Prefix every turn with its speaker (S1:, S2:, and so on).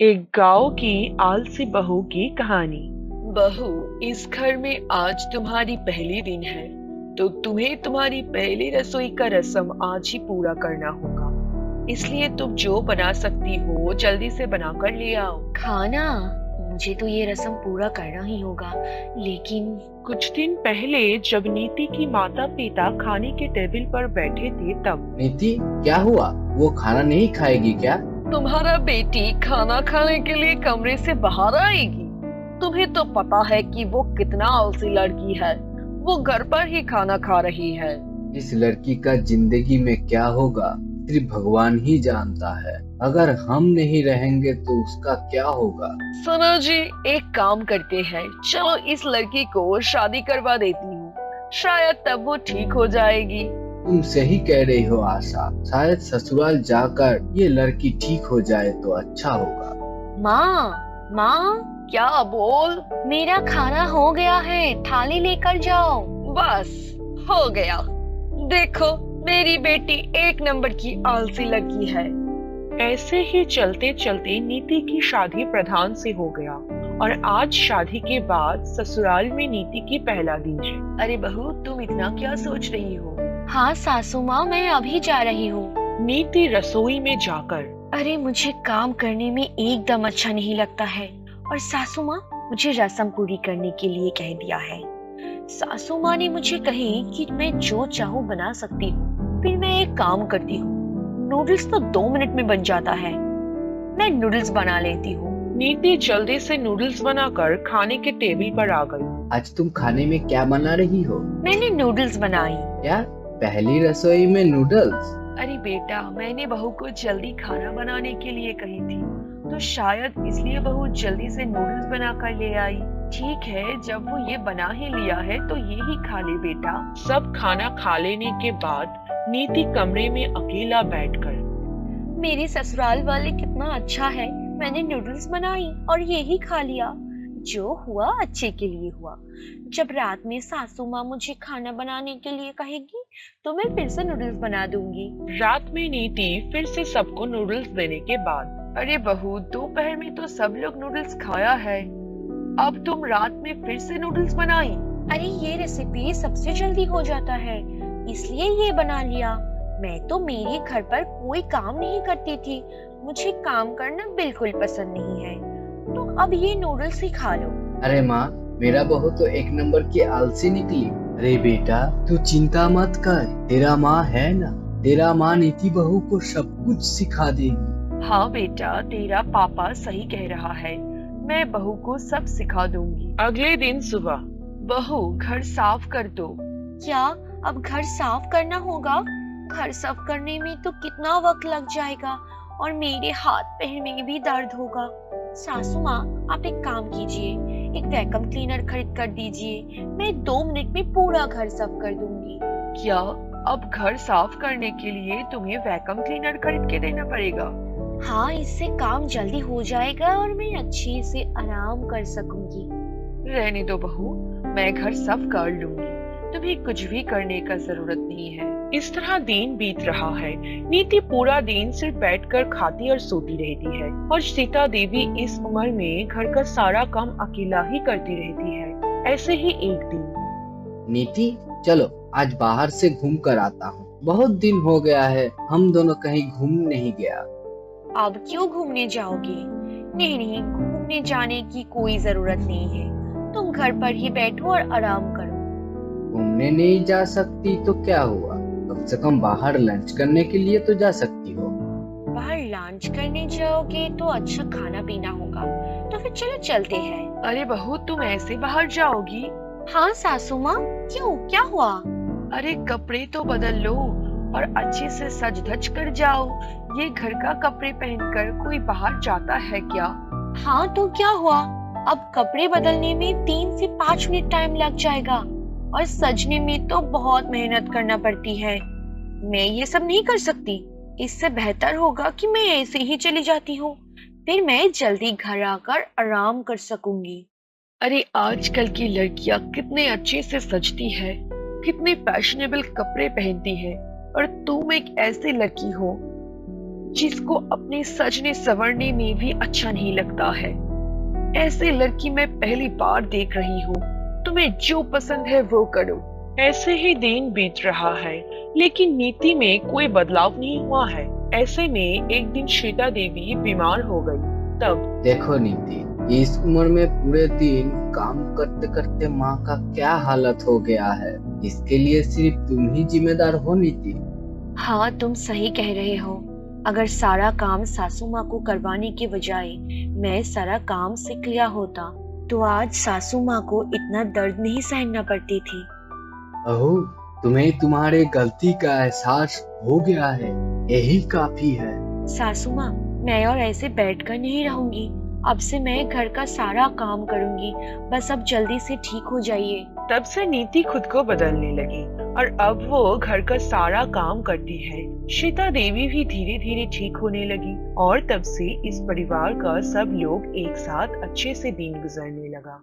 S1: एक गांव की आलसी बहू की कहानी।
S2: बहू, इस घर में आज तुम्हारी पहली दिन है, तो तुम्हें तुम्हारी पहली रसोई का रस्म आज ही पूरा करना होगा। इसलिए तुम जो बना सकती हो जल्दी से बना कर ले आओ।
S3: खाना। मुझे तो ये रस्म पूरा करना ही होगा, लेकिन
S1: कुछ दिन पहले जब नीति की माता पिता खाने के टेबल पर बैठे थे तब
S4: नीति, क्या हुआ? वो खाना नहीं खाएगी क्या?
S2: तुम्हारा बेटी खाना खाने के लिए कमरे से बाहर आएगी। तुम्हें तो पता है कि वो कितना आलसी लड़की है। वो घर पर ही खाना खा रही है।
S4: इस लड़की का जिंदगी में क्या होगा सिर्फ भगवान ही जानता है। अगर हम नहीं रहेंगे तो उसका क्या होगा?
S2: सुनो जी, एक काम करते हैं, चलो इस लड़की को शादी करवा देती हूँ। शायद तब वो ठीक हो जाएगी।
S4: तुम सही कह रही हो आशा। शायद ससुराल जाकर ये लड़की ठीक हो जाए तो अच्छा होगा।
S3: माँ,
S2: क्या बोल?
S3: मेरा खाना हो गया है, थाली लेकर जाओ।
S2: बस हो गया। देखो, मेरी बेटी एक नंबर की आलसी लड़की है।
S1: ऐसे ही चलते चलते नीति की शादी प्रधान से हो गया और आज शादी के बाद ससुराल में नीति की पहला दिन है।
S2: अरे बहू, तुम इतना क्या सोच रही हो?
S3: हाँ सासू माँ, मैं अभी जा रही हूँ।
S1: नीति रसोई में जाकर
S3: अरे मुझे काम करने में एकदम अच्छा नहीं लगता है, और सासू माँ मुझे रस्म पूरी करने के लिए कह दिया है। सासू माँ ने मुझे कही कि मैं जो चाहूँ बना सकती हूँ। फिर मैं एक काम करती हूँ, नूडल्स तो 2 मिनट में बन जाता है। मैं नूडल्स बना लेती हूँ।
S1: नीति जल्दी से नूडल्स बनाकर खाने के टेबल पर आ गई।
S4: आज तुम खाने में क्या बना रही हो?
S3: मैंने नूडल्स बनाई।
S4: क्या पहली रसोई में नूडल्स?
S2: अरे बेटा, मैंने बहू को जल्दी खाना बनाने के लिए कही थी, तो शायद इसलिए बहू जल्दी से नूडल्स बना कर ले आई। ठीक है, जब वो ये बना ही लिया है तो ये ही खा ले बेटा।
S1: सब खाना खा लेने के बाद नीति कमरे में अकेला बैठकर
S3: मेरे ससुराल वाले कितना अच्छा है, मैंने नूडल्स बनाई और ये ही खा लिया। जो हुआ अच्छे के लिए हुआ। जब रात में सासू माँ मुझे खाना बनाने के लिए कहेगी तो मैं फिर से नूडल्स बना दूंगी।
S1: रात में नीति फिर से सबको नूडल्स देने के बाद
S2: अरे बहू, दोपहर में तो सब लोग नूडल्स खाया है, अब तुम रात में फिर से नूडल्स बनाई।
S3: अरे ये रेसिपी सबसे जल्दी हो जाता है, इसलिए ये बना लिया। मैं तो मेरे घर पर कोई काम नहीं करती थी, मुझे काम करना बिल्कुल पसंद नहीं है, तो अब ये नूडल्स ही खा लो।
S4: अरे माँ, मेरा बहू तो एक नंबर की आलसी निकली। अरे बेटा, तू चिंता मत कर, तेरा माँ है ना। तेरा माँ नीति बहू को सब कुछ सिखा देगी।
S2: हाँ बेटा, तेरा पापा सही कह रहा है, मैं बहू को सब सिखा दूंगी।
S1: अगले दिन सुबह
S2: बहू, घर साफ कर दो।
S3: क्या अब घर साफ करना होगा? घर साफ करने में तो कितना वक्त लग जाएगा और मेरे हाथ पैर में भी दर्द होगा। सासू माँ, आप एक काम कीजिए, एक वैक्यूम क्लीनर खरीद कर दीजिए, मैं 2 मिनट में पूरा घर साफ कर दूंगी।
S2: क्या अब घर साफ करने के लिए तुम्हें वैक्यूम क्लीनर खरीद के देना पड़ेगा?
S3: हाँ, इससे काम जल्दी हो जाएगा और मैं अच्छे से आराम कर सकूंगी।
S2: रहने दो बहू, मैं घर साफ कर लूंगी, तुम्हें कुछ भी करने का जरूरत नहीं है।
S1: इस तरह दिन बीत रहा है। नीति पूरा दिन सिर्फ बैठकर खाती और सोती रहती है और सीता देवी इस उम्र में घर का सारा काम अकेला ही करती रहती है। ऐसे ही एक दिन
S4: नीति, चलो आज बाहर से घूम कर आता हूँ। बहुत दिन हो गया है हम दोनों कहीं घूम नहीं गया।
S3: अब क्यों घूमने जाओगे? नहीं, घूमने जाने की कोई जरूरत नहीं है, तुम घर पर ही बैठो और आराम करो।
S4: घूमने नहीं जा सकती तो क्या हुआ, कम से कम बाहर लंच करने के लिए तो जा सकती हो।
S3: बाहर लंच करने जाओगे तो अच्छा खाना पीना होगा, तो फिर चलो चलते हैं।
S2: अरे बहू, तुम ऐसे बाहर जाओगी?
S3: हाँ सासू माँ, क्यों, क्या हुआ?
S2: अरे कपड़े तो बदल लो और अच्छे से सज धज कर जाओ। ये घर का कपड़े पहनकर कोई बाहर जाता है क्या?
S3: हाँ तो क्या हुआ, अब कपड़े बदलने में 3 से 5 मिनट टाइम लग जाएगा और सजने में तो बहुत मेहनत करना पड़ती है। मैं ये सब नहीं कर सकती, इससे बेहतर होगा कि मैं ऐसे ही चली जाती हूँ, फिर मैं जल्दी घर आकर आराम कर सकूंगी।
S2: अरे आजकल की लड़कियां कितने अच्छे से सजती है, कितने फैशनेबल कपड़े पहनती है, और तुम एक ऐसी लड़की हो जिसको अपने सजने संवरने में भी अच्छा नहीं लगता है। ऐसे लड़की मैं पहली बार देख रही हूँ। तुम्हें जो पसंद है वो करो।
S1: ऐसे ही दिन बीत रहा है, लेकिन नीति में कोई बदलाव नहीं हुआ है। ऐसे में एक दिन श्वेता देवी बीमार हो गई। तब
S4: देखो नीति, इस उम्र में पूरे दिन काम करते करते माँ का क्या हालत हो गया है, इसके लिए सिर्फ तुम ही जिम्मेदार हो नीति।
S3: हाँ, तुम सही कह रहे हो। अगर सारा काम सासू माँ को करवाने के बजाय मैं सारा काम सीख लिया होता तो आज सासू माँ को इतना दर्द नहीं सहना पड़ती थी।
S4: अहो, तुम्हें तुम्हारे गलती का एहसास हो गया है, यही काफी है।
S3: सासू माँ, मैं और ऐसे बैठकर नहीं रहूंगी। अब से मैं घर का सारा काम करूंगी। बस अब जल्दी से ठीक हो जाइए।
S1: तब से नीति खुद को बदलने लगी और अब वो घर का सारा काम करती है। श्वेता देवी भी धीरे धीरे ठीक होने लगी और तब से इस परिवार का सब लोग एक साथ अच्छे से दिन गुजरने लगा।